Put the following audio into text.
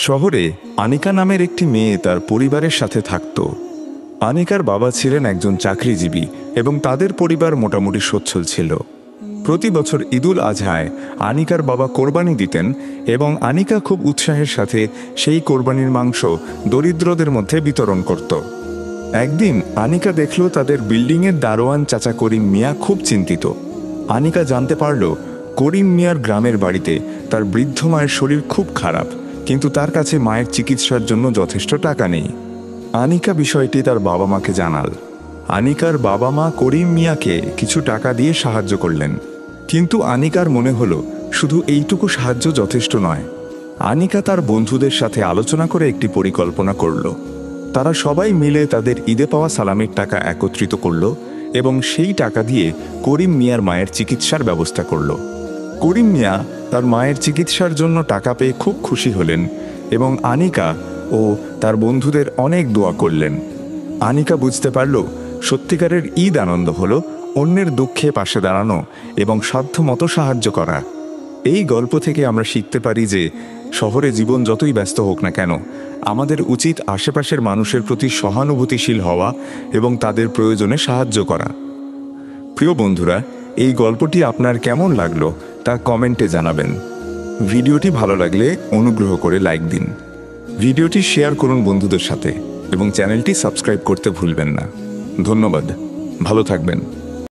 শহরে আনিকা নামের একটি মেয়ে তার পরিবারের সাথে থাকত। আনিকার বাবা ছিলেন একজন চাকরিজীবী এবং তাদের পরিবার মোটামুটি সচ্ছল ছিল। প্রতি বছর ঈদুল আজহায় আনিকার বাবা কোরবানি দিতেন এবং আনিকা খুব উৎসাহের সাথে সেই কোরবানির মাংস দরিদ্রদের মধ্যে বিতরণ করত। একদিন আনিকা দেখল তাদের বিল্ডিংয়ের দারোয়ান চাচা করিম মিয়া খুব চিন্তিত। আনিকা জানতে পারল করিম মিয়ার গ্রামের বাড়িতে তার বৃদ্ধ মায়ের শরীর খুব খারাপ, কিন্তু তার কাছে মায়ের চিকিৎসার জন্য যথেষ্ট টাকা নেই। আনিকা বিষয়টি তার বাবা মাকে জানাল। আনিকার বাবা মা করিম মিয়াকে কিছু টাকা দিয়ে সাহায্য করলেন, কিন্তু আনিকার মনে হলো শুধু এইটুকু সাহায্য যথেষ্ট নয়। আনিকা তার বন্ধুদের সাথে আলোচনা করে একটি পরিকল্পনা করল। তারা সবাই মিলে তাদের ঈদে পাওয়া সালামির টাকা একত্রিত করল এবং সেই টাকা দিয়ে করিম মিয়ার মায়ের চিকিৎসার ব্যবস্থা করল। করিম মিয়া তার মায়ের চিকিৎসার জন্য টাকা পেয়ে খুব খুশি হলেন এবং আনিকা ও তার বন্ধুদের অনেক দোয়া করলেন। আনিকা বুঝতে পারল সত্যিকারের ঈদ আনন্দ হলো অন্যের দুঃখে পাশে দাঁড়ানো এবং সাধ্যমতো সাহায্য করা। এই গল্প থেকে আমরা শিখতে পারি যে শহরে জীবন যতই ব্যস্ত হোক না কেন, আমাদের উচিত আশেপাশের মানুষের প্রতি সহানুভূতিশীল হওয়া এবং তাদের প্রয়োজনে সাহায্য করা। প্রিয় বন্ধুরা, এই গল্পটি আপনার কেমন লাগলো তা কমেন্টে জানাবেন। ভিডিওটি ভালো লাগলে অনুগ্রহ করে লাইক দিন, ভিডিওটি শেয়ার করুন বন্ধুদের সাথে এবং চ্যানেলটি সাবস্ক্রাইব করতে ভুলবেন না। ধন্যবাদ, ভালো থাকবেন।